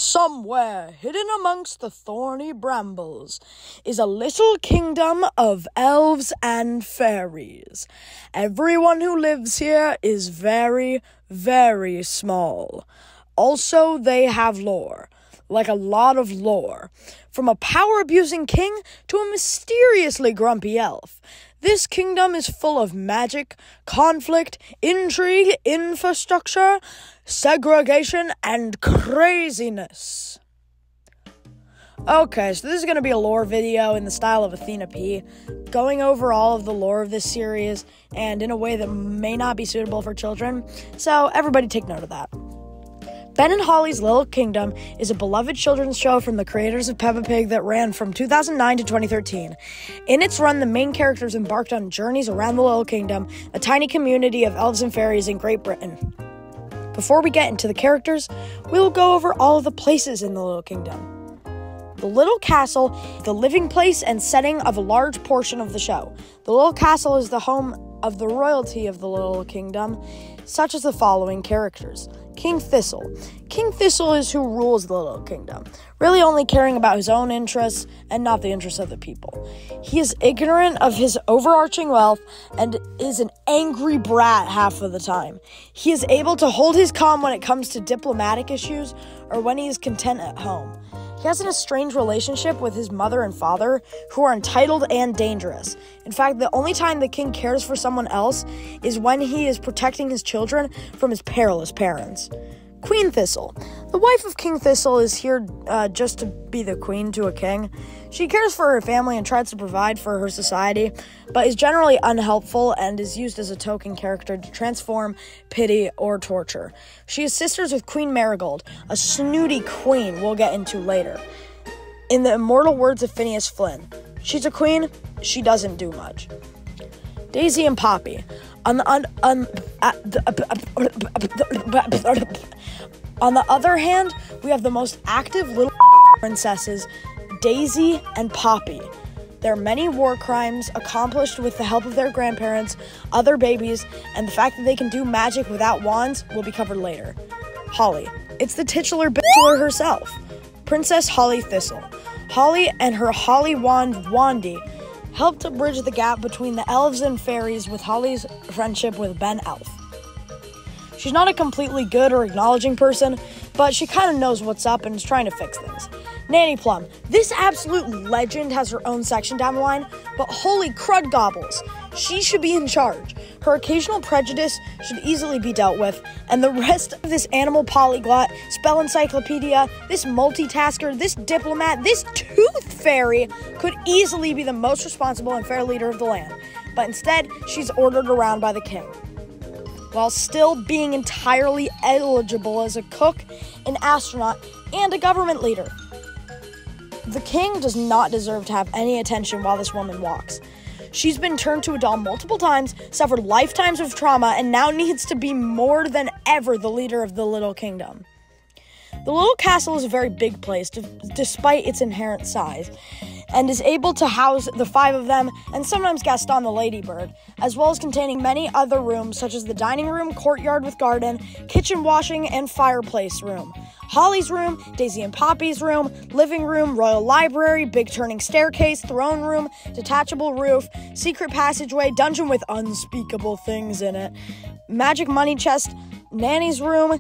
Somewhere hidden amongst the thorny brambles is a little kingdom of elves and fairies. Everyone who lives here is very, very small. Also, they have lore, like a lot of lore, from a power-abusing king to a mysteriously grumpy elf. This kingdom is full of magic, conflict, intrigue, infrastructure, segregation, and craziness. Okay, so this is going to be a lore video in the style of Athena P, going over all of the lore of this series, and in a way that may not be suitable for children, so everybody take note of that. Ben and Holly's Little Kingdom is a beloved children's show from the creators of Peppa Pig that ran from 2009 to 2013. In its run, the main characters embarked on journeys around the Little Kingdom, a tiny community of elves and fairies in Great Britain. Before we get into the characters, we'll go over all of the places in the Little Kingdom. The Little Castle, the living place and setting of a large portion of the show. The Little Castle is the home of the royalty of the Little Kingdom, such as the following characters. King Thistle. King Thistle is who rules the Little Kingdom, really only caring about his own interests and not the interests of the people. He is ignorant of his overarching wealth and is an angry brat half of the time. He is able to hold his calm when it comes to diplomatic issues or when he is content at home. He has an estranged relationship with his mother and father, who are entitled and dangerous. In fact, the only time the king cares for someone else is when he is protecting his children from his perilous parents. Queen Thistle. The wife of King Thistle is here just to be the queen to a king. She cares for her family and tries to provide for her society, but is generally unhelpful and is used as a token character to transform, pity, or torture. She is sisters with Queen Marigold, a snooty queen we'll get into later. In the immortal words of Phineas Flynn, she's a queen, she doesn't do much. Daisy and Poppy. On the other hand, we have the most active little princesses, Daisy and Poppy. There are many war crimes accomplished with the help of their grandparents, other babies, and the fact that they can do magic without wands will be covered later. Holly. It's the titular bitchler herself, Princess Holly Thistle. Holly and her Holly wand, Wandy, helped to bridge the gap between the elves and fairies with Holly's friendship with Ben Elf. She's not a completely good or acknowledging person, but she kind of knows what's up and is trying to fix things. Nanny Plum. This absolute legend has her own section down the line, but holy crud gobbles, she should be in charge. Her occasional prejudice should easily be dealt with, and the rest of this animal polyglot, spell encyclopedia, this multitasker, this diplomat, this tooth fairy could easily be the most responsible and fair leader of the land. But instead, she's ordered around by the king, while still being entirely eligible as a cook, an astronaut, and a government leader. The king does not deserve to have any attention while this woman walks. She's been turned to a doll multiple times, suffered lifetimes of trauma, and now needs to be more than ever the leader of the Little Kingdom. The Little Castle is a very big place, despite its inherent size, and is able to house the 5 of them, and sometimes Gaston the Ladybird, as well as containing many other rooms, such as the dining room, courtyard with garden, kitchen washing, and fireplace room. Holly's room, Daisy and Poppy's room, living room, royal library, big turning staircase, throne room, detachable roof, secret passageway, dungeon with unspeakable things in it, magic money chest, Nanny's room,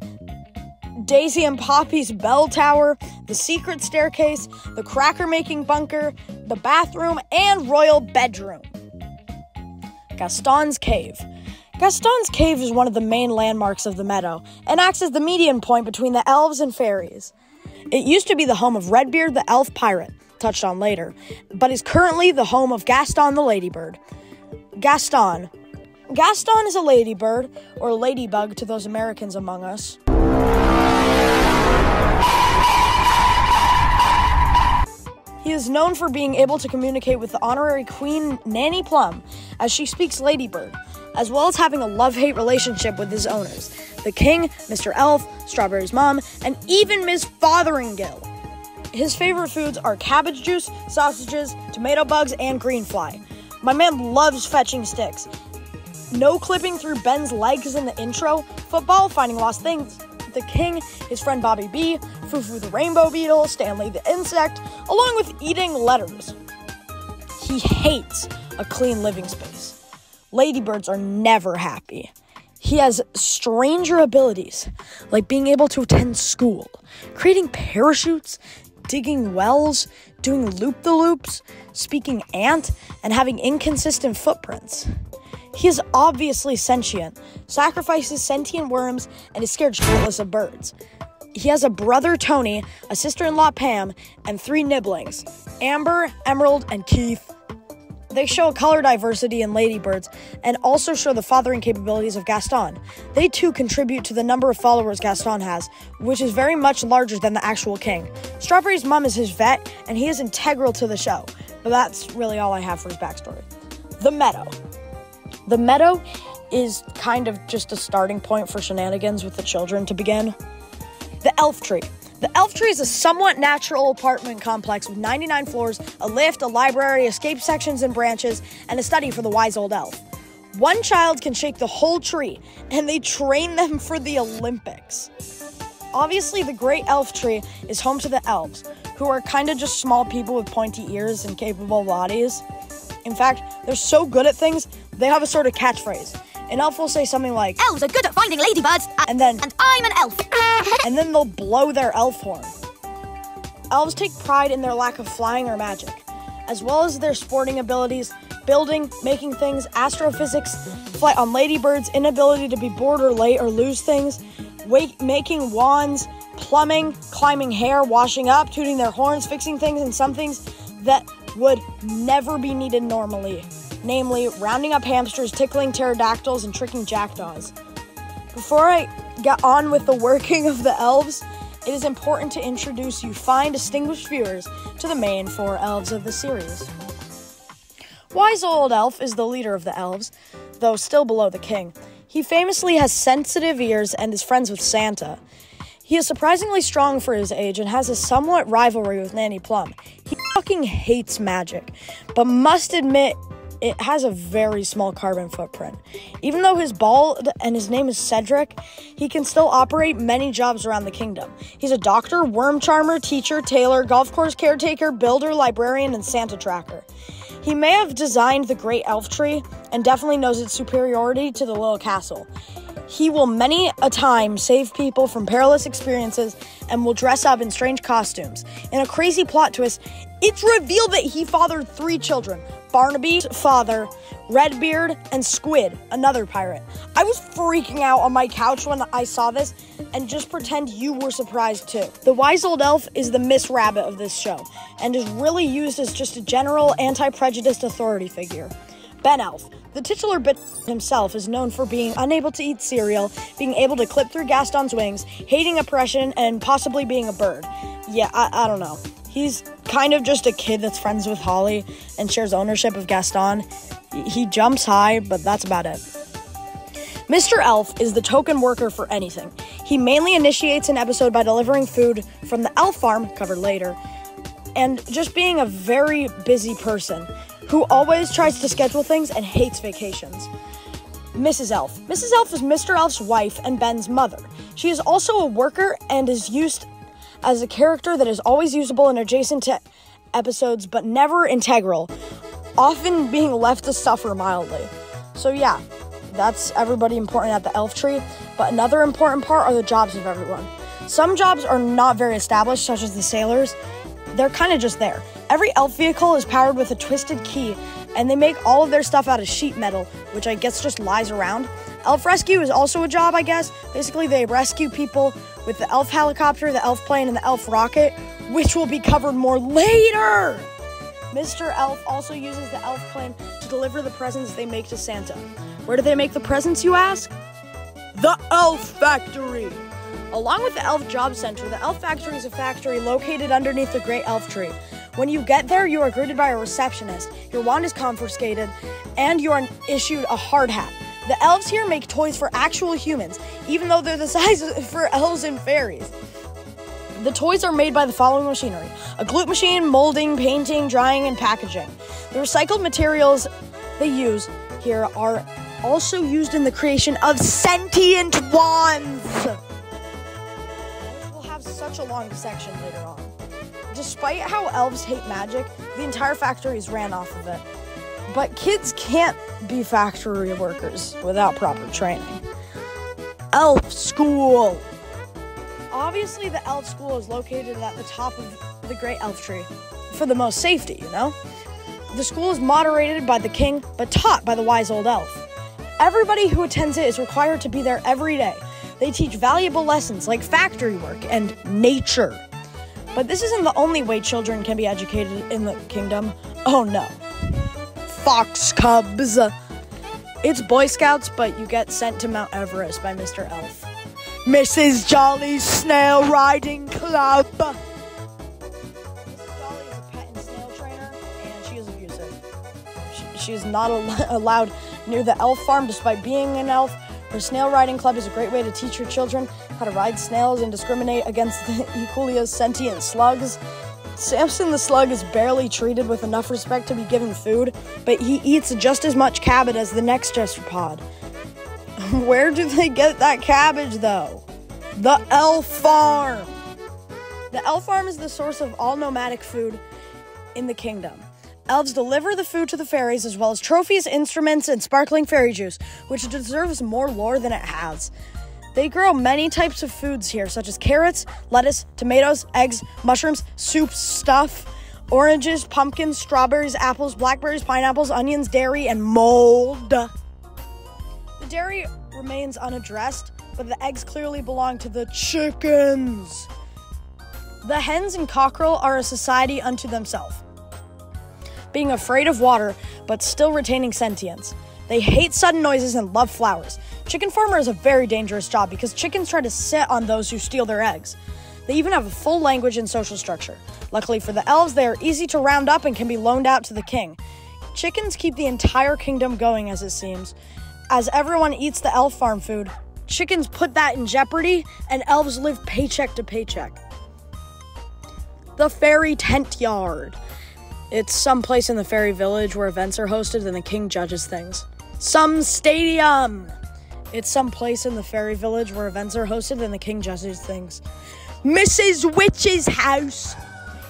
Daisy and Poppy's bell tower, the secret staircase, the cracker-making bunker, the bathroom, and royal bedroom. Gaston's Cave. Gaston's Cave is one of the main landmarks of the meadow and acts as the median point between the elves and fairies. It used to be the home of Redbeard the elf pirate, touched on later, but is currently the home of Gaston the Ladybird. Gaston. Gaston is a ladybird, or ladybug to those Americans among us. He is known for being able to communicate with the honorary queen, Nanny Plum, as she speaks ladybird, as well as having a love-hate relationship with his owners, the king, Mr. Elf, Strawberry's mom, and even Ms. Fotheringill. His favorite foods are cabbage juice, sausages, tomato bugs, and green fly. My man loves fetching sticks. No clipping through Ben's legs in the intro, football, finding lost things, with the king, his friend Bobby B, Fufu the rainbow beetle, Stanley the insect, along with eating letters. He hates a clean living space. Ladybirds are never happy. He has stranger abilities, like being able to attend school, creating parachutes, digging wells, doing loop-the-loops, speaking ant, and having inconsistent footprints. He is obviously sentient, sacrifices sentient worms, and is scared shitless of birds. He has a brother, Tony, a sister-in-law, Pam, and 3 nibblings, Amber, Emerald, and Keith. They show color diversity in ladybirds and also show the fathering capabilities of Gaston. They too contribute to the number of followers Gaston has, which is very much larger than the actual king. Strawberry's mom is his vet, and he is integral to the show. But that's really all I have for his backstory. The Meadow. The Meadow is kind of just a starting point for shenanigans with the children to begin. The Elf Tree. The Elf Tree is a somewhat natural apartment complex with 99 floors, a lift, a library, escape sections and branches, and a study for the wise old elf. One child can shake the whole tree, and they train them for the Olympics. Obviously, the Great Elf Tree is home to the elves, who are kind of just small people with pointy ears and capable bodies. In fact, they're so good at things, they have a sort of catchphrase. An elf will say something like, "Elves are good at finding ladybirds," and I'm an elf. And then they'll blow their elf horn. Elves take pride in their lack of flying or magic, as well as their sporting abilities, building, making things, astrophysics, flight on ladybirds, inability to be bored or late or lose things, making wands, plumbing, climbing hair, washing up, tooting their horns, fixing things, and some things that would never be needed normally. Namely, rounding up hamsters, tickling pterodactyls, and tricking jackdaws. Before I get on with the working of the elves, it is important to introduce you fine, distinguished viewers to the main 4 elves of the series. Wise Old Elf is the leader of the elves, though still below the king. He famously has sensitive ears and is friends with Santa. He is surprisingly strong for his age and has a somewhat rivalry with Nanny Plum. He fucking hates magic, but must admit it has a very small carbon footprint. Even though he's bald and his name is Cedric, he can still operate many jobs around the kingdom. He's a doctor, worm charmer, teacher, tailor, golf course caretaker, builder, librarian, and Santa tracker. He may have designed the Great Elf Tree and definitely knows its superiority to the little castle. He will many a time save people from perilous experiences and will dress up in strange costumes. In a crazy plot twist, it's revealed that he fathered 3 children. Barnaby's father, Redbeard, and Squid, another pirate. I was freaking out on my couch when I saw this, and just pretend you were surprised too. The Wise Old Elf is the Miss Rabbit of this show, and is really used as just a general anti-prejudiced authority figure. Ben Elf. The titular bit himself is known for being unable to eat cereal, being able to clip through Gaston's wings, hating oppression, and possibly being a bird. Yeah, I don't know. He's kind of just a kid that's friends with Holly and shares ownership of Gaston. He jumps high, but that's about it. Mr. Elf is the token worker for anything. He mainly initiates an episode by delivering food from the elf farm, covered later, and just being a very busy person who always tries to schedule things and hates vacations. Mrs. Elf. Mrs. Elf is Mr. Elf's wife and Ben's mother. She is also a worker and is used as a character that is always usable and adjacent to episodes, but never integral, often being left to suffer mildly. So yeah, that's everybody important at the Elf Tree, but another important part are the jobs of everyone. Some jobs are not very established, such as the sailors. They're kind of just there. Every elf vehicle is powered with a twisted key, and they make all of their stuff out of sheet metal, which I guess just lies around. Elf rescue is also a job, I guess. Basically, they rescue people with the elf helicopter, the elf plane, and the elf rocket, which will be covered more later. Mr. Elf also uses the elf plane to deliver the presents they make to Santa. Where do they make the presents, you ask? The Elf Factory. Along with the Elf Job Center, the Elf Factory is a factory located underneath the Great Elf Tree. When you get there, you are greeted by a receptionist, your wand is confiscated, and you are issued a hard hat. The elves here make toys for actual humans, even though they're the size for elves and fairies. The toys are made by the following machinery: a glute machine, molding, painting, drying, and packaging. The recycled materials they use here are also used in the creation of sentient wands. such a long section later on. Despite how elves hate magic, the entire factory is ran off of it. But kids can't be factory workers without proper training. Elf School. Obviously, the elf school is located at the top of the great elf tree for the most safety, you know? The school is moderated by the king, but taught by the wise old elf. Everybody who attends it is required to be there every day. They teach valuable lessons like factory work and nature. But this isn't the only way children can be educated in the kingdom. Oh no. Fox Cubs. It's Boy Scouts, but you get sent to Mount Everest by Mr. Elf. Mrs. Jolly's Snail Riding Club. Mrs. Jolly is a pet and snail trainer, and she is abusive. She is not allowed near the elf farm despite being an elf. Her snail riding club is a great way to teach your children how to ride snails and discriminate against the equally as sentient slugs. Samson the slug is barely treated with enough respect to be given food, but he eats just as much cabbage as the next gastropod. Where do they get that cabbage, though? The elf farm! The elf farm is the source of all nomadic food in the kingdom. Elves deliver the food to the fairies, as well as trophies, instruments, and sparkling fairy juice, which deserves more lore than it has. They grow many types of foods here, such as carrots, lettuce, tomatoes, eggs, mushrooms, soup, stuff, oranges, pumpkins, strawberries, apples, blackberries, pineapples, onions, dairy, and mold. The dairy remains unaddressed, but the eggs clearly belong to the chickens. The hens and cockerel are a society unto themselves, being afraid of water, but still retaining sentience. They hate sudden noises and love flowers. Chicken farmer is a very dangerous job because chickens try to sit on those who steal their eggs. They even have a full language and social structure. Luckily for the elves, they are easy to round up and can be loaned out to the king. Chickens keep the entire kingdom going, as it seems. As everyone eats the elf farm food, chickens put that in jeopardy, and elves live paycheck to paycheck. The fairy tent yard. It's some place in the fairy village where events are hosted and the king judges things. Some stadium. It's some place in the fairy village where events are hosted and the king judges things. Mrs. Witch's house.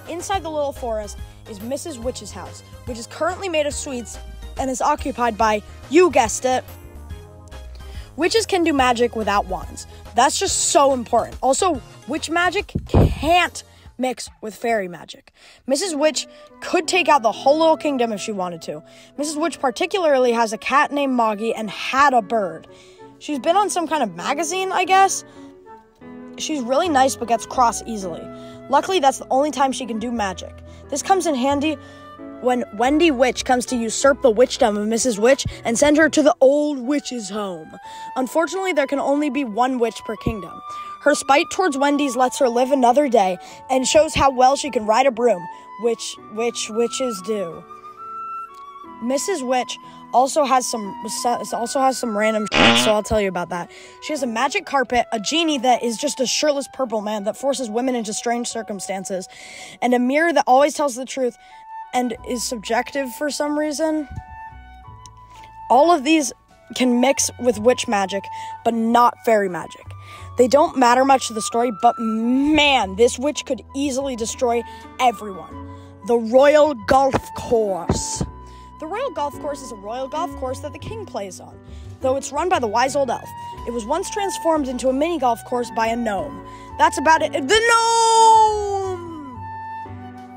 Inside the little forest is Mrs. Witch's house, which is currently made of sweets and is occupied by, you guessed it, witches can do magic without wands. That's just so important. Also, witch magic can't mix with fairy magic. Mrs. Witch could take out the whole little kingdom if she wanted to. Mrs. Witch particularly has a cat named Moggy and had a bird. She's been on some kind of magazine, I guess. She's really nice but gets cross easily. Luckily, that's the only time she can do magic. This comes in handy when Wendy Witch comes to usurp the witchdom of Mrs. Witch and send her to the old witch's home. Unfortunately, there can only be one witch per kingdom. Her spite towards Wendy's lets her live another day and shows how well she can ride a broom, which witches do. Mrs. Witch also has some random shit, so I'll tell you about that. She has a magic carpet, a genie that is just a shirtless purple man that forces women into strange circumstances, and a mirror that always tells the truth and is subjective for some reason. All of these can mix with witch magic, but not fairy magic. They don't matter much to the story, but man, this witch could easily destroy everyone. The Royal Golf Course. The Royal Golf Course is a royal golf course that the king plays on, though it's run by the wise old elf. It was once transformed into a mini golf course by a gnome. That's about it. The gnome!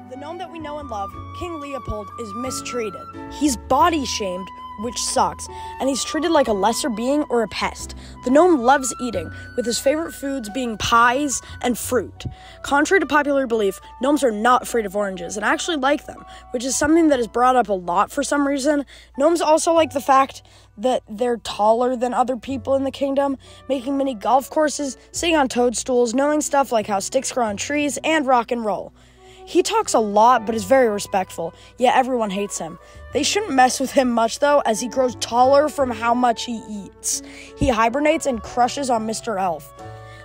The gnome that we know and love, King Leopold, is mistreated. He's body shamed, which sucks, and he's treated like a lesser being or a pest. The gnome loves eating, with his favorite foods being pies and fruit. Contrary to popular belief, gnomes are not afraid of oranges and actually like them, which is something that is brought up a lot for some reason. Gnomes also like the fact that they're taller than other people in the kingdom, making mini golf courses, sitting on toadstools, knowing stuff like how sticks grow on trees, and rock and roll. He talks a lot, but is very respectful, yet everyone hates him. They shouldn't mess with him much, though, as he grows taller from how much he eats. He hibernates and crushes on Mr. Elf.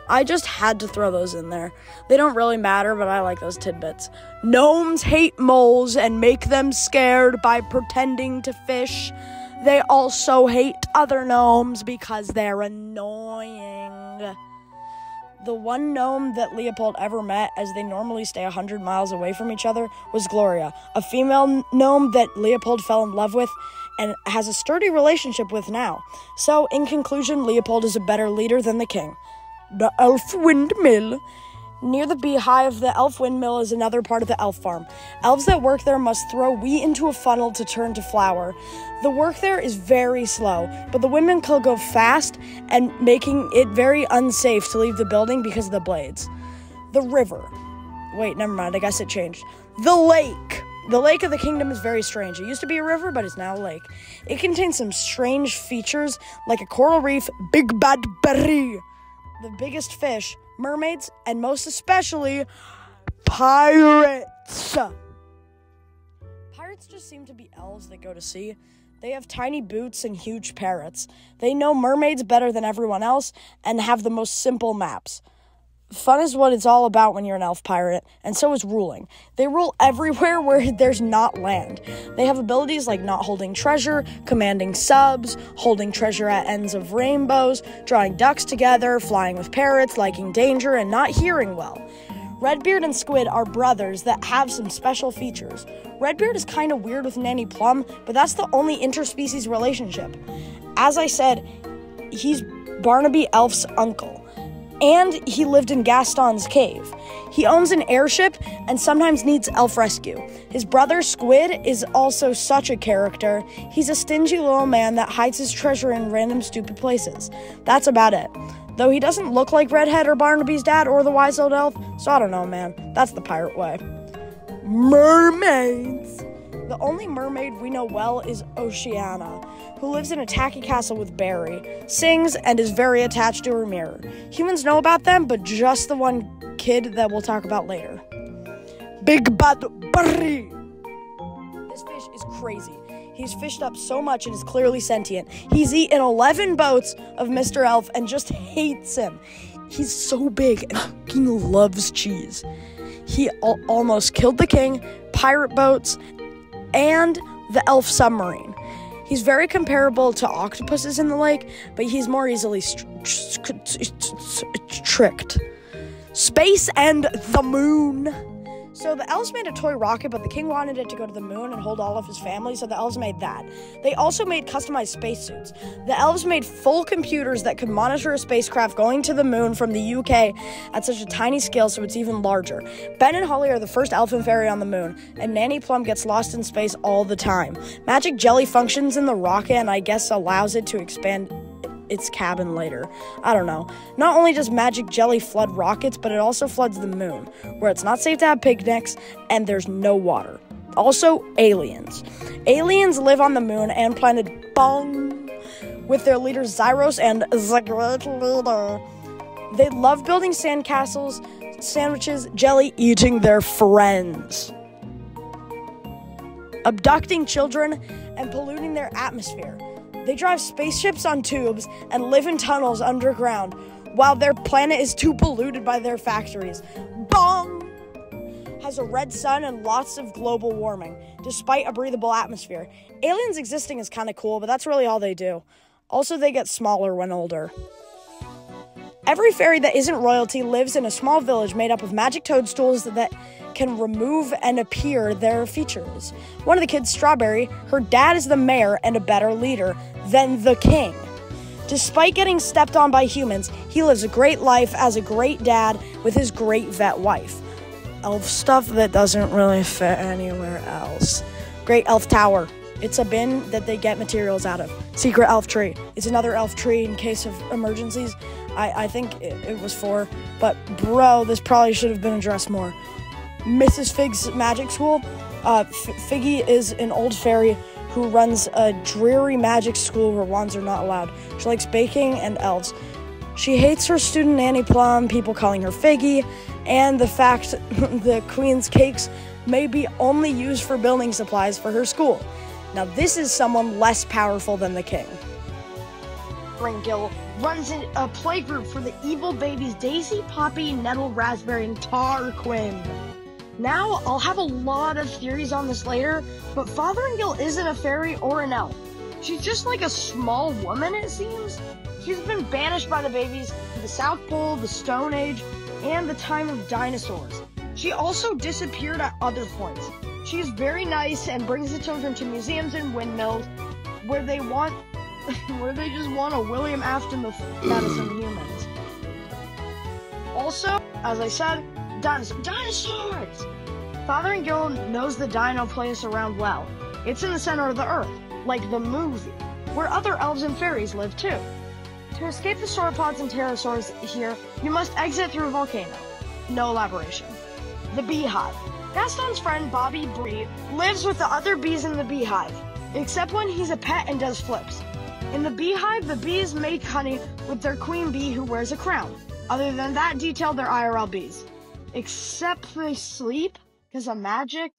I just had to throw those in there. They don't really matter, but I like those tidbits. Gnomes hate moles and make them scared by pretending to fish. They also hate other gnomes because they're annoying. The one gnome that Leopold ever met, as they normally stay 100 miles away from each other, was Gloria, a female gnome that Leopold fell in love with and has a sturdy relationship with now. So, in conclusion, Leopold is a better leader than the king. The elf windmill. Near the beehive, the elf windmill is another part of the elf farm. Elves that work there must throw wheat into a funnel to turn to flour. The work there is very slow, but the windmill can go fast and making it very unsafe to leave the building because of the blades. The river. Wait, never mind, I guess it changed. The lake. The lake of the kingdom is very strange. It used to be a river, but it's now a lake. It contains some strange features like a coral reef, big bad berry, the biggest fish, mermaids, and most especially, pirates. Pirates just seem to be elves that go to sea. They have tiny boots and huge parrots. They know mermaids better than everyone else and have the most simple maps. Fun is what it's all about when you're an elf pirate, and so is ruling. They rule everywhere where there's not land. They have abilities like not holding treasure, commanding subs, holding treasure at ends of rainbows, drawing ducks together, flying with parrots, liking danger, and not hearing well. Redbeard and Squid are brothers that have some special features. Redbeard is kind of weird with Nanny Plum, but that's the only interspecies relationship. As I said, he's Barnaby Elf's uncle. And he lived in Gaston's cave. He owns an airship and sometimes needs elf rescue. His brother Squid is also such a character. He's a stingy little man that hides his treasure in random stupid places. That's about it. Though he doesn't look like Redhead or Barnaby's dad or the wise old elf, so I don't know, man. That's the pirate way. Mermaids. The only mermaid we know well is Oceana, who lives in a tacky castle with Barry, sings, and is very attached to her mirror. Humans know about them, but just the one kid that we'll talk about later. Big Bad Barry. This fish is crazy. He's fished up so much and is clearly sentient. He's eaten 11 boats of Mr. Elf and just hates him. He's so big and fucking loves cheese. He almost killed the king, pirate boats, and the elf submarine. He's very comparable to octopuses in the lake, but he's more easily tricked. Space and the moon. So the elves made a toy rocket, but the king wanted it to go to the moon and hold all of his family, so the elves made that. They also made customized spacesuits. The elves made full computers that could monitor a spacecraft going to the moon from the UK at such a tiny scale so it's even larger. Ben and Holly are the first elf and fairy on the moon, and Nanny Plum gets lost in space all the time. Magic jelly functions in the rocket and I guess allows it to expand its cabin later. I don't know. Not only does magic jelly flood rockets, but it also floods the moon, where it's not safe to have picnics and there's no water. Also, aliens. Aliens live on the moon and planet Bong with their leaders Zyros and the Great Leader. They love building sandcastles, sandwiches, jelly, eating their friends, abducting children, and polluting their atmosphere. They drive spaceships on tubes and live in tunnels underground, while their planet is too polluted by their factories. Bong! Has a red sun and lots of global warming, despite a breathable atmosphere. Aliens existing is kind of cool, but that's really all they do. Also, they get smaller when older. Every fairy that isn't royalty lives in a small village made up of magic toadstools that can remove and appear their features. One of the kids, Strawberry, her dad is the mayor and a better leader than the king. Despite getting stepped on by humans, he lives a great life as a great dad with his great vet wife. Elf stuff that doesn't really fit anywhere else. Great Elf Tower. It's a bin that they get materials out of. Secret Elf Tree. It's another elf tree in case of emergencies. I think it was for, but bro, this probably should have been addressed more. Mrs. Fig's magic school. Figgy is an old fairy who runs a dreary magic school where wands are not allowed. She likes baking and elves. She hates her student Nanny Plum, people calling her Figgy, and the fact the queen's cakes may be only used for building supplies for her school. Now this is someone less powerful than the king. Ringill runs a playgroup for the evil babies Daisy, Poppy, Nettle, Raspberry, and Tarquin. Now, I'll have a lot of theories on this later, but Fotheringill isn't a fairy or an elf. She's just like a small woman, it seems. She's been banished by the babies to the South Pole, the Stone Age, and the time of dinosaurs. She also disappeared at other points. She is very nice and brings the children to museums and windmills where they just want to William Afton the out of some humans. Also, as I said, dinosaurs! Fotheringhill knows the dino place around well. It's in the center of the earth, like the movie, where other elves and fairies live too. To escape the sauropods and pterosaurs here, you must exit through a volcano. No elaboration. The beehive. Gaston's friend Bobby Bree lives with the other bees in the beehive, except when he's a pet and does flips. In the beehive, the bees make honey with their queen bee who wears a crown. Other than that detail, they're IRL bees. Except they sleep because of magic,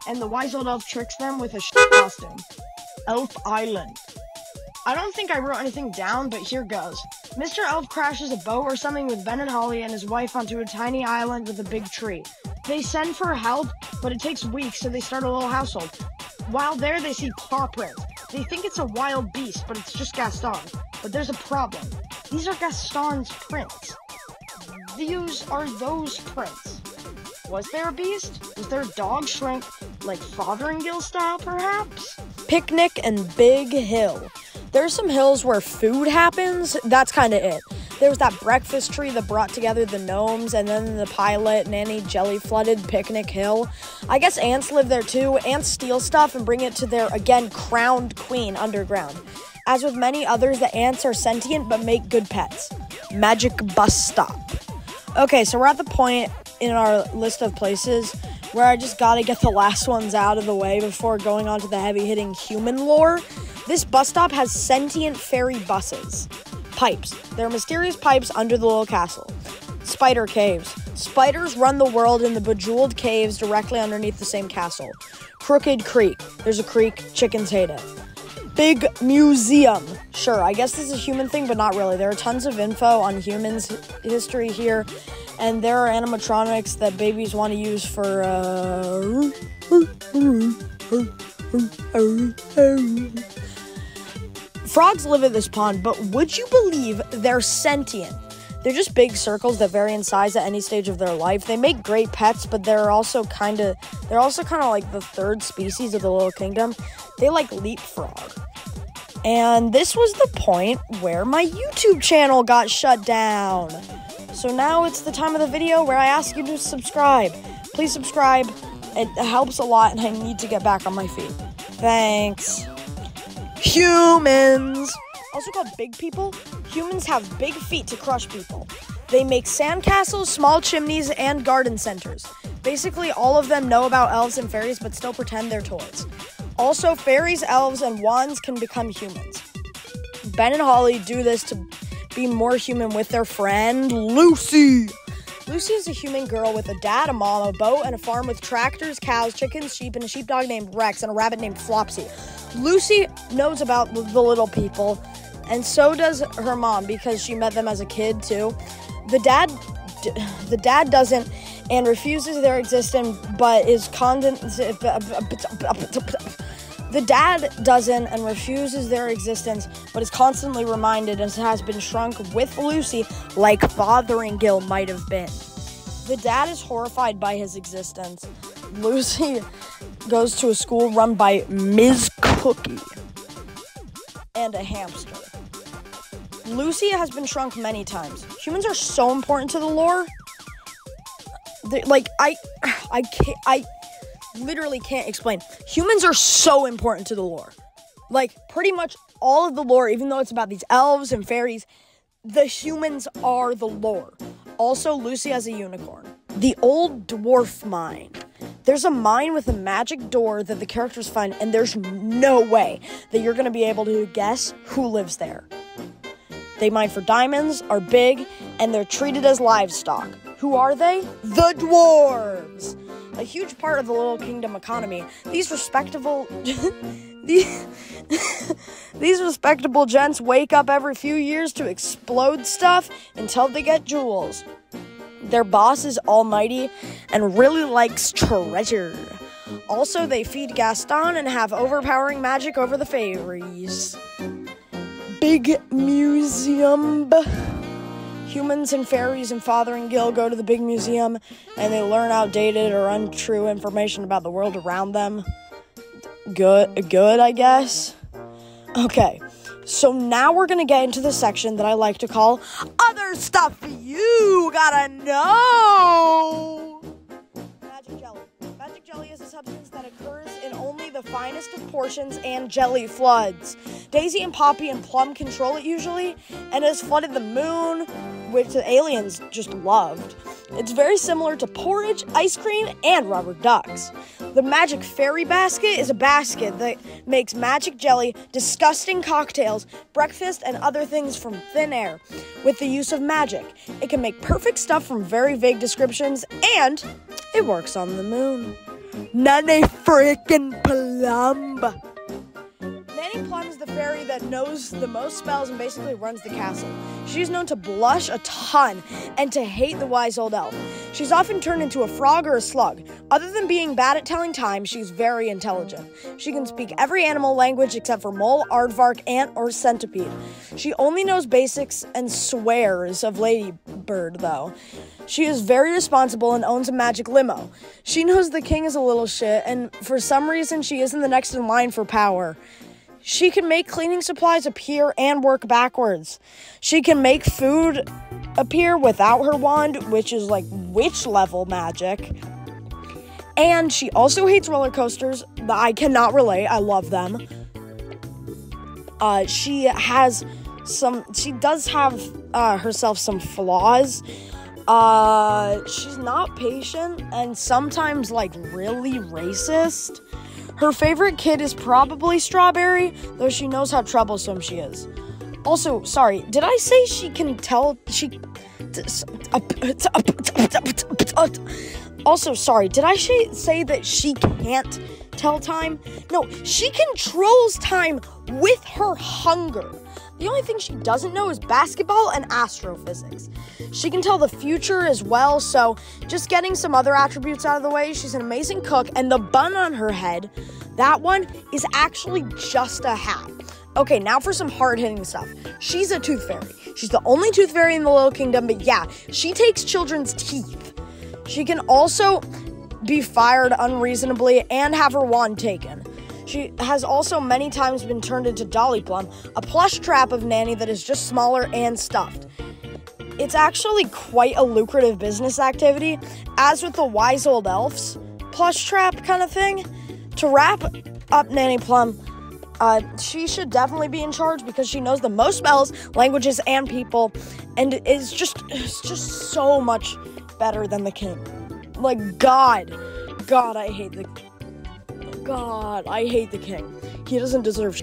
and the wise old elf tricks them with a costume. Elf Island. I don't think I wrote anything down, but here goes. Mr. Elf crashes a boat or something with Ben and Holly and his wife onto a tiny island with a big tree. They send for help, but it takes weeks, so they start a little household. While there, they see paw prints. They think it's a wild beast, but it's just Gaston. But there's a problem. These are Gaston's prints. These are those prints. Was there a beast? Was there a dog shrink, like Fotheringhill style, perhaps? Picnic and Big Hill. There's some hills where food happens. That's kind of it. There was that breakfast tree that brought together the gnomes, and then the pilot, Nanny Jelly-flooded Picnic Hill. I guess ants live there too. Ants steal stuff and bring it to their, again, crowned queen underground. As with many others, the ants are sentient but make good pets. Magic bus stop. Okay, so we're at the point in our list of places where I just gotta get the last ones out of the way before going on to the heavy-hitting human lore. This bus stop has sentient fairy buses. Pipes. There are mysterious pipes under the little castle. Spider caves. Spiders run the world in the bejeweled caves directly underneath the same castle. Crooked Creek. There's a creek. Chickens hate it. Big museum. Sure, I guess this is a human thing, but not really. There are tons of info on humans' history here, and there are animatronics that babies want to use for, Frogs live at this pond, but would you believe they're sentient? They're just big circles that vary in size at any stage of their life. They make great pets, but they're also kind of like the third species of the Little Kingdom. They like leapfrog. And this was the point where my YouTube channel got shut down. So now it's the time of the video where I ask you to subscribe. Please subscribe. It helps a lot, and I need to get back on my feet. Thanks. Humans. Also called big people, humans have big feet to crush people. They make sandcastles, small chimneys, and garden centers. Basically, all of them know about elves and fairies, but still pretend they're toys. Also, fairies, elves, and wands can become humans. Ben and Holly do this to be more human with their friend, Lucy. Lucy is a human girl with a dad, a mom, a boat, and a farm with tractors, cows, chickens, sheep, and a sheepdog named Rex, and a rabbit named Flopsy. Lucy knows about the little people, and so does her mom, because she met them as a kid, too. The dad doesn't, and refuses their existence, but is The dad doesn't and refuses their existence, but is constantly reminded and has been shrunk with Lucy like Fotheringhill might have been. The dad is horrified by his existence. Lucy goes to a school run by Ms. Cookie and a hamster. Lucy has been shrunk many times. Humans are so important to the lore. I literally can't explain. Humans are so important to the lore. Like, pretty much all of the lore, even though it's about these elves and fairies, the humans are the lore. Also, Lucy has a unicorn. The Old Dwarf Mine. There's a mine with a magic door that the characters find, and there's no way that you're going to be able to guess who lives there. They mine for diamonds, are big, and they're treated as livestock. Who are they? The dwarves! A huge part of the Little Kingdom economy. These respectable gents wake up every few years to explode stuff until they get jewels. Their boss is almighty and really likes treasure. Also, they feed Gaston and have overpowering magic over the fairies. big museum. Humans and fairies and Father and Gil go to the big museum and they learn outdated or untrue information about the world around them. Good, I guess. Okay, so now we're going to get into the section that I like to call Other Stuff You Gotta Know. Magic jelly. Magic jelly is a substance that occurs in only the finest of portions and jelly floods. Daisy and Poppy and Plum control it usually, and it has flooded the moon, which the aliens just loved. It's very similar to porridge, ice cream, and rubber ducks. The magic fairy basket is a basket that makes magic jelly, disgusting cocktails, breakfast, and other things from thin air with the use of magic. It can make perfect stuff from very vague descriptions, and it works on the moon. Nanny freaking Plum. Nanny Plum is the fairy that knows the most spells and basically runs the castle. She's known to blush a ton and to hate the wise old elf. She's often turned into a frog or a slug. Other than being bad at telling time, she's very intelligent. She can speak every animal language except for mole, aardvark, ant, or centipede. She only knows basics and swears of ladybird, though. She is very responsible and owns a magic limo. She knows the king is a little shit, and for some reason she isn't the next in line for power. She can make cleaning supplies appear and work backwards. She can make food appear without her wand, which is like witch-level magic. And she also hates roller coasters. I cannot relate. I love them. She does have herself some flaws. She's not patient and sometimes like really racist. Her favorite kid is probably Strawberry, though she knows how troublesome she is. Also, sorry, did I say she can tell? Also, sorry, did I say that she can't tell time? No, she controls time with her hunger. The only thing she doesn't know is basketball and astrophysics. She can tell the future as well, so just getting some other attributes out of the way, she's an amazing cook, and the bun on her head, that one is actually just a hat. Okay, now for some hard-hitting stuff. She's a tooth fairy. She's the only tooth fairy in the Little Kingdom, but yeah, she takes children's teeth. She can also be fired unreasonably and have her wand taken. She has also many times been turned into Dolly Plum, a plush trap of Nanny that is just smaller and stuffed. It's actually quite a lucrative business activity, as with the wise old elves plush trap kind of thing. To wrap up Nanny Plum, she should definitely be in charge because she knows the most spells, languages, and people, and it's just so much better than the king. Like, God, I hate the king. He doesn't deserve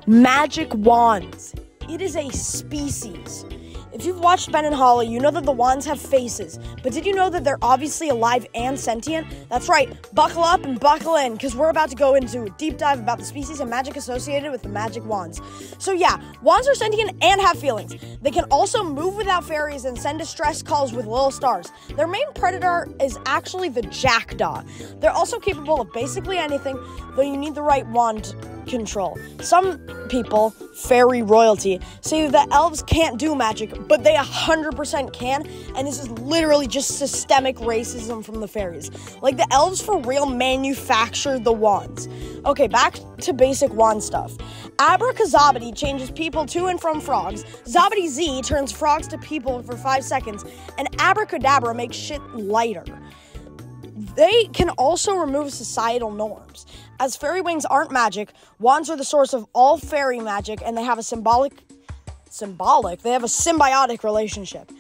Magic wands. It is a species. If you've watched Ben and Holly, you know that the wands have faces. But did you know that they're obviously alive and sentient? That's right. Buckle up and buckle in, because we're about to go into a deep dive about the species and magic associated with the magic wands. So yeah, wands are sentient and have feelings. They can also move without fairies and send distress calls with little stars. Their main predator is actually the jackdaw. They're also capable of basically anything, though you need the right wand control. Some people, fairy royalty, say that elves can't do magic, but they 100% can, and this is literally just systemic racism from the fairies. Like, the elves for real manufactured the wands. Okay, back to basic wand stuff. Abracazabity changes people to and from frogs. Zabadi Z turns frogs to people for 5 seconds, and Abracadabra makes shit lighter. They can also remove societal norms. As fairy wings aren't magic, wands are the source of all fairy magic, and they have a symbiotic relationship.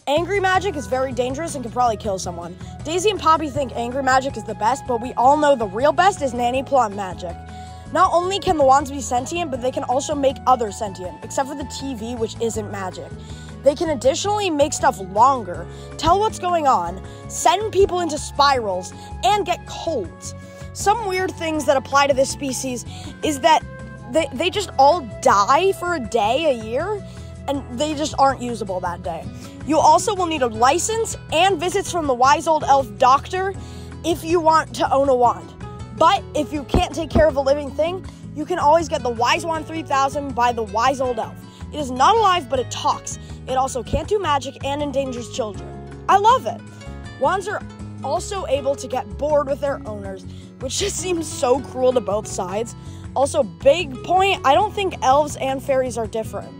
Angry magic is very dangerous and can probably kill someone. Daisy and Poppy think angry magic is the best, but we all know the real best is Nanny Plum magic. Not only can the wands be sentient, but they can also make others sentient, except for the TV, which isn't magic. They can additionally make stuff longer, tell what's going on, send people into spirals, and get colds. Some weird things that apply to this species is that they just all die for a day a year, and they just aren't usable that day. You also will need a license and visits from the wise old elf doctor if you want to own a wand. But if you can't take care of a living thing, you can always get the Wise Wand 3000 by the Wise Old Elf. It is not alive, but it talks. It also can't do magic and endangers children. I love it. Wands are also able to get bored with their owners, which just seems so cruel to both sides. Also, big point, I don't think elves and fairies are different.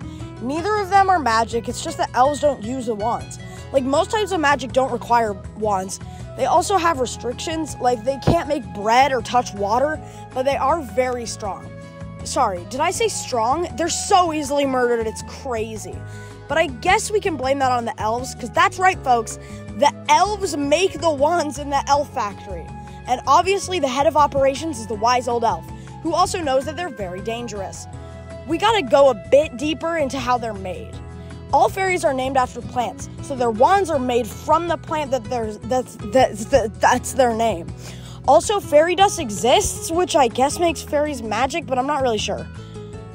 Neither of them are magic, it's just that elves don't use the wands. Like, most types of magic don't require wands. They also have restrictions, like they can't make bread or touch water, but they are very strong. Sorry, did I say strong? They're so easily murdered, it's crazy. But I guess we can blame that on the elves, because that's right, folks. The elves make the wands in the elf factory. And obviously the head of operations is the Wise Old Elf, who also knows that they're very dangerous. We gotta go a bit deeper into how they're made. All fairies are named after plants, so their wands are made from the plant that's their name. Also, fairy dust exists, which I guess makes fairies magic, but I'm not really sure.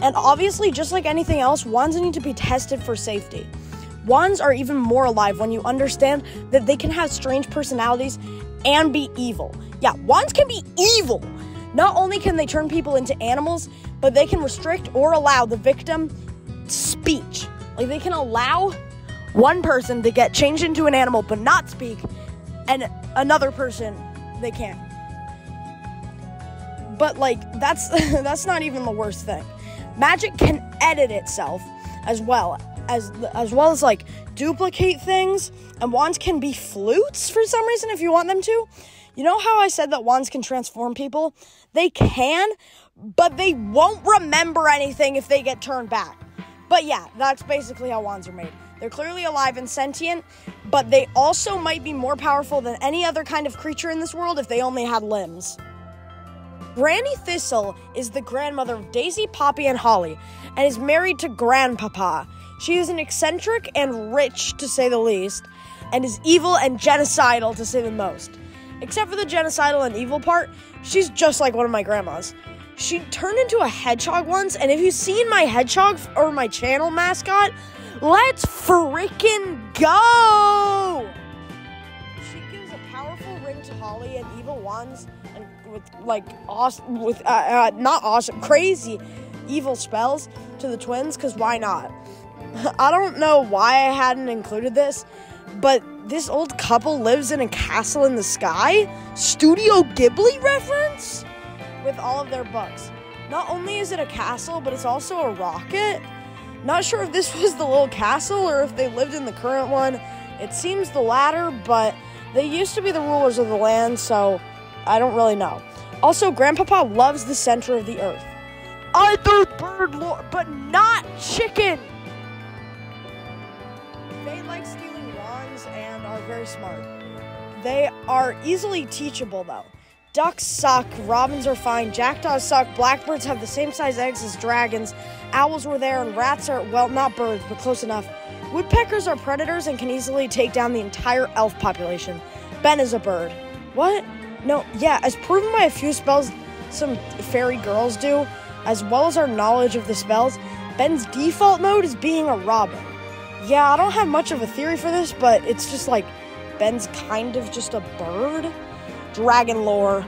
And obviously, just like anything else, wands need to be tested for safety. Wands are even more alive when you understand that they can have strange personalities and be evil. Yeah, wands can be evil. Not only can they turn people into animals, but they can restrict or allow the victim speech. Like, they can allow one person to get changed into an animal but not speak, and another person, they can't. But, like, that's not even the worst thing. Magic can edit itself as well as like duplicate things, and wands can be flutes for some reason if you want them to. You know how I said that wands can transform people? They can, but they won't remember anything if they get turned back. But yeah, that's basically how wands are made. They're clearly alive and sentient, but they also might be more powerful than any other kind of creature in this world if they only had limbs. Granny Thistle is the grandmother of Daisy, Poppy, and Holly, and is married to Grandpapa. She is an eccentric and rich, to say the least, and is evil and genocidal, to say the most. Except for the genocidal and evil part, she's just like one of my grandmas. She turned into a hedgehog once, and if you've seen my hedgehog or my channel mascot, let's frickin' go! She gives a powerful ring to Holly and evil wands, and crazy evil spells to the twins, because why not? I don't know why I hadn't included this, but this old couple lives in a castle in the sky? Studio Ghibli reference? With all of their books. Not only is it a castle, but it's also a rocket. Not sure if this was the little castle or if they lived in the current one. It seems the latter, but they used to be the rulers of the land, so I don't really know. Also, Grandpapa loves the center of the earth. Either bird lord, but not chicken! They like stealing wands and are very smart. They are easily teachable, though. Ducks suck, robins are fine, jackdaws suck, blackbirds have the same size eggs as dragons, owls were there, and rats are, well, not birds, but close enough. Woodpeckers are predators and can easily take down the entire elf population. Ben is a bird. What? No, yeah, as proven by a few spells some fairy girls do, as well as our knowledge of the spells, Ben's default mode is being a robin. Yeah, I don't have much of a theory for this, but it's just like Ben's kind of just a bird. Dragon lore.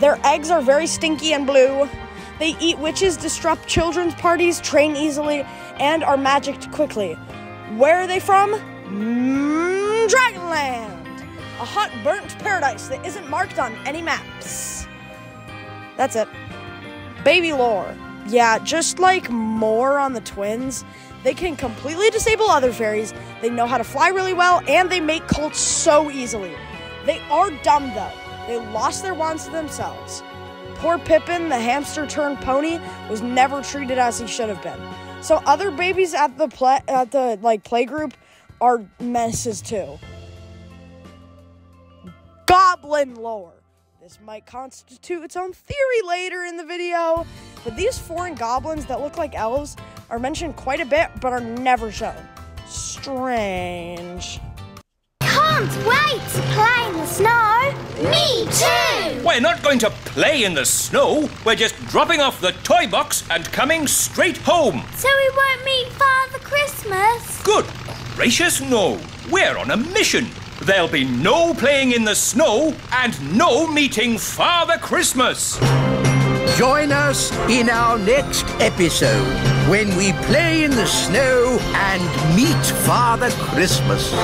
Their eggs are very stinky and blue. They eat witches, disrupt children's parties, train easily, and are magicked quickly. Where are they from? Dragonland! A hot, burnt paradise that isn't marked on any maps. That's it. Baby lore. Yeah, just like more on the twins, they can completely disable other fairies, they know how to fly really well, and they make cults so easily. They are dumb, though. They lost their wands to themselves. Poor Pippin, the hamster-turned-pony, was never treated as he should have been. So other babies at the playgroup are menaces too. Goblin lore. This might constitute its own theory later in the video, but these foreign goblins that look like elves are mentioned quite a bit, but are never shown. Strange. Can't wait to play in the snow. Me too! We're not going to play in the snow. We're just dropping off the toy box and coming straight home. So we won't meet Father Christmas? Good gracious, no. We're on a mission. There'll be no playing in the snow and no meeting Father Christmas. Join us in our next episode when we play in the snow and meet Father Christmas.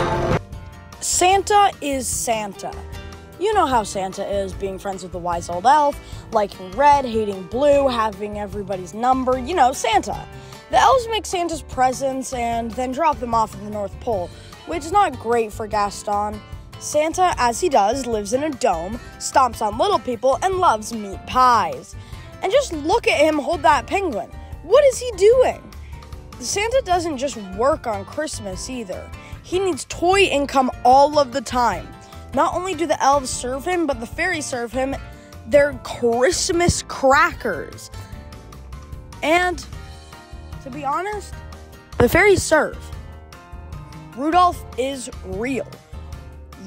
Santa is Santa. You know how Santa is, being friends with the wise old elf, liking red, hating blue, having everybody's number. You know, Santa. The elves make Santa's presents and then drop them off at the North Pole, which is not great for Gaston. Santa, as he does, lives in a dome, stomps on little people, and loves meat pies. And just look at him hold that penguin. What is he doing? Santa doesn't just work on Christmas either. He needs toy income all of the time. Not only do the elves serve him, but the fairies serve him their Christmas crackers. And, to be honest, the fairies serve. Rudolph is real.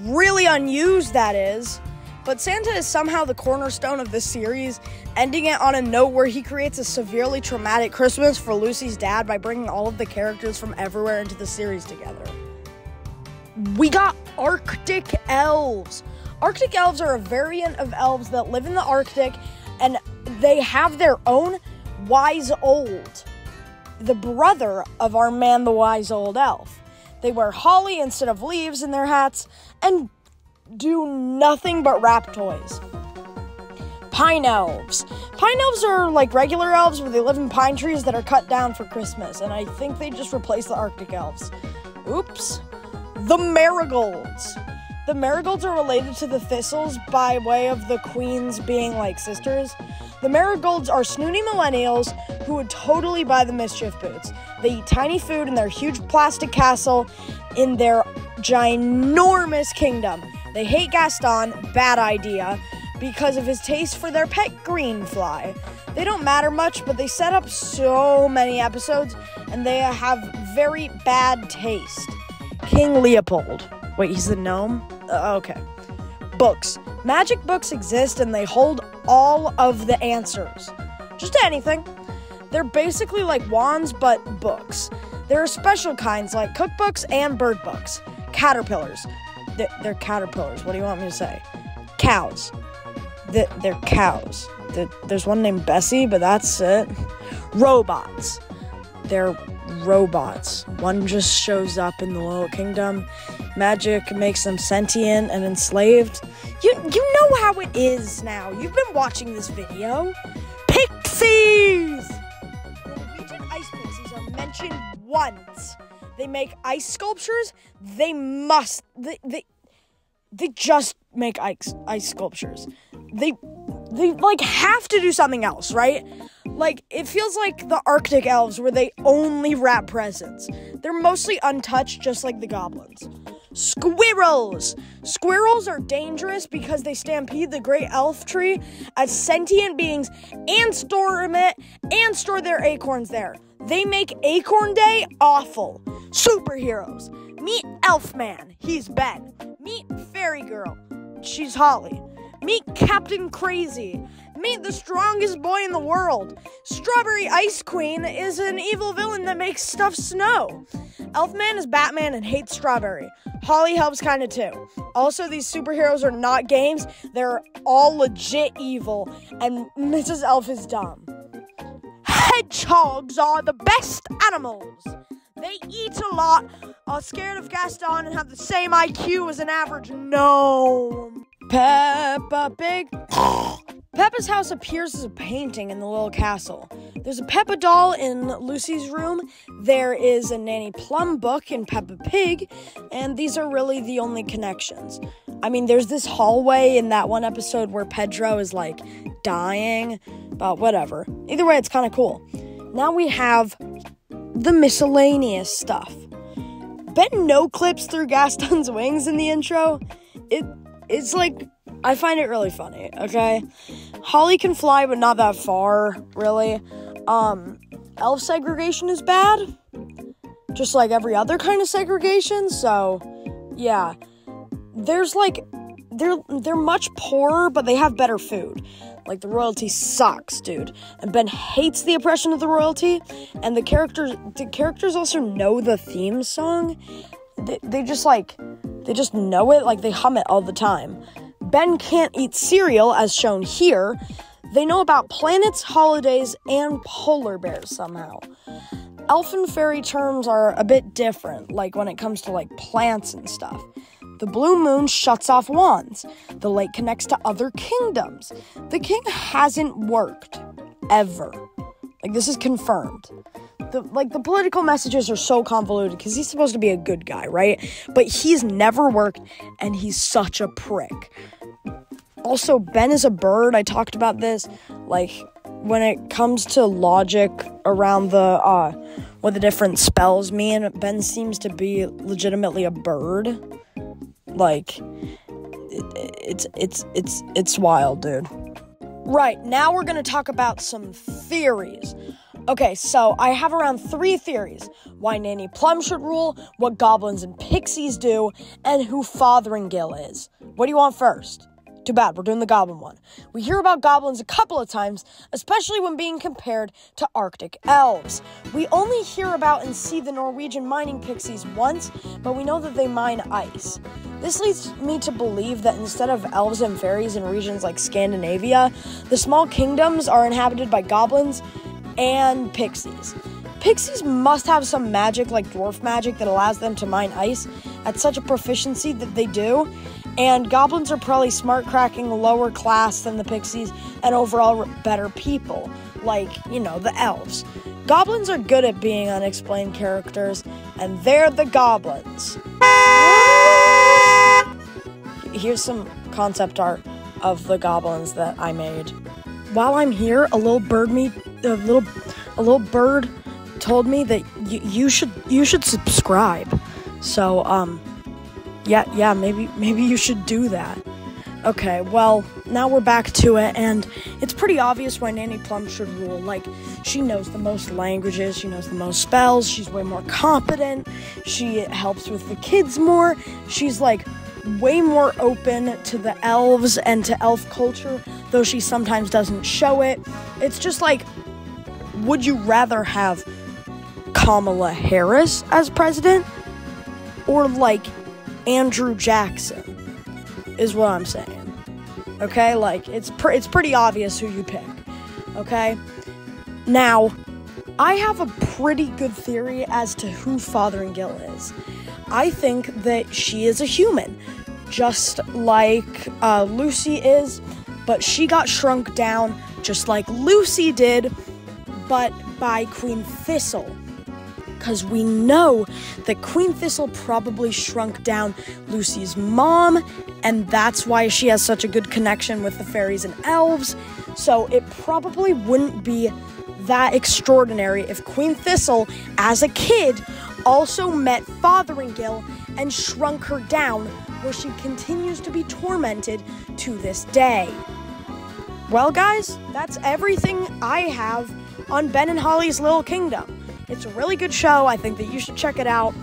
Really unused, that is. But Santa is somehow the cornerstone of this series, ending it on a note where he creates a severely traumatic Christmas for Lucy's dad by bringing all of the characters from everywhere into the series together. We got Arctic elves. Arctic elves are a variant of elves that live in the Arctic, and they have their own wise old, the brother of our man, the wise old elf. They wear holly instead of leaves in their hats and do nothing but wrap toys. Pine elves. Pine elves are like regular elves where they live in pine trees that are cut down for Christmas, and I think they just replaced the Arctic elves. Oops. The marigolds. The marigolds are related to the thistles by way of the queens being like sisters. The marigolds are snooty millennials who would totally buy the mischief boots. They eat tiny food in their huge plastic castle in their ginormous kingdom. They hate Gaston, bad idea, because of his taste for their pet green fly. They don't matter much, but they set up so many episodes, and they have very bad taste. King Leopold. Wait, he's the gnome? Okay. Books. Magic books exist, and they hold all of the answers. Just anything. They're basically like wands, but books. There are special kinds like cookbooks and bird books. Caterpillars. They're caterpillars. What do you want me to say? Cows. They're cows. There's one named Bessie, but that's it. Robots. They're robots. One just shows up in the Little Kingdom. Magic makes them sentient and enslaved. You know how it is now. You've been watching this video. Pixies! The Norwegian ice pixies are mentioned once. They make ice sculptures. They just make ice sculptures. They like have to do something else, right? Like, it feels like the Arctic elves where they only wrap presents. They're mostly untouched, just like the goblins. Squirrels! Squirrels are dangerous because they stampede the great elf tree as sentient beings and store their acorns there. They make Acorn Day awful. Superheroes. Meet Elfman. He's Ben. Meet Fairy Girl. She's Holly. Meet Captain Crazy. Meet the strongest boy in the world. Strawberry Ice Queen is an evil villain that makes stuff snow. Elfman is Batman and hates strawberry. Holly helps kinda too. Also, these superheroes are not games. They're all legit evil, and Mrs. Elf is dumb. Hedgehogs are the best animals. They eat a lot, are scared of Gaston, and have the same IQ as an average gnome. Peppa Pig. Peppa's house appears as a painting in the little castle. There's a Peppa doll in Lucy's room. There is a Nanny Plum book in Peppa Pig, and these are really the only connections. I mean, there's this hallway in that one episode where Pedro is, like, dying, but whatever. Either way, it's kind of cool. Now we have the miscellaneous stuff. Ben no-clips through Gaston's wings in the intro. It's like, I find it really funny, okay? Holly can fly, but not that far, really. Elf segregation is bad, just like every other kind of segregation, so, yeah. There's, like, they're much poorer, but they have better food. Like, the royalty sucks, dude. And Ben hates the oppression of the royalty, and the characters also know the theme song. They just know it, like, they hum it all the time. Ben can't eat cereal, as shown here. They know about planets, holidays, and polar bears somehow. Elf and fairy terms are a bit different, like when it comes to like plants and stuff. The blue moon shuts off wands. The lake connects to other kingdoms. The king hasn't worked, ever. Like, this is confirmed. The political messages are so convoluted because he's supposed to be a good guy, right? But he's never worked, and he's such a prick. Also, Ben is a bird. I talked about this. Like, when it comes to logic around what the different spells mean, Ben seems to be legitimately a bird. Like, it's wild, dude. Right, now we're gonna talk about some theories. Okay, so I have around 3 theories. Why Nanny Plum should rule, what goblins and pixies do, and who Fotheringill is. What do you want first? Too bad, we're doing the goblin one. We hear about goblins a couple of times, especially when being compared to Arctic elves. We only hear about and see the Norwegian mining pixies once, but we know that they mine ice. This leads me to believe that instead of elves and fairies in regions like Scandinavia, the small kingdoms are inhabited by goblins and pixies. Pixies must have some magic like dwarf magic that allows them to mine ice at such a proficiency that they do. And goblins are probably smart cracking lower class than the pixies and overall better people, like, the elves. Goblins are good at being unexplained characters, and they're the goblins. Here's some concept art of the goblins that I made. While I'm here, a little bird told me that you should subscribe. So, yeah, maybe you should do that. Okay, well, now we're back to it, and it's pretty obvious why Nanny Plum should rule. Like, she knows the most languages, she knows the most spells, she's way more competent, she helps with the kids more, she's, like, way more open to the elves and to elf culture, though she sometimes doesn't show it. It's just like, would you rather have Kamala Harris as president, or, like, Andrew Jackson, is what I'm saying. Okay, like, it's pretty obvious who you pick. Okay? Now, I have a pretty good theory as to who Fotheringill is. I think that she is a human, just like Lucy is, but she got shrunk down just like Lucy did, but by Queen Thistle. Because we know that Queen Thistle probably shrunk down Lucy's mom, and that's why she has such a good connection with the fairies and elves. So it probably wouldn't be that extraordinary if Queen Thistle, as a kid, also met Fotheringill and shrunk her down, where she continues to be tormented to this day. Well, guys, that's everything I have on Ben and Holly's Little Kingdom. It's a really good show. I think that you should check it out.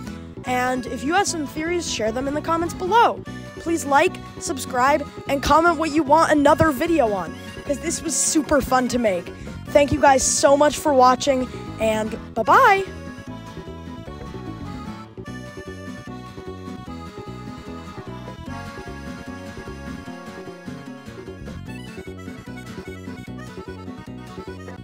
And if you have some theories, share them in the comments below. Please like, subscribe, and comment what you want another video on, because this was super fun to make. Thank you guys so much for watching, and bye-bye!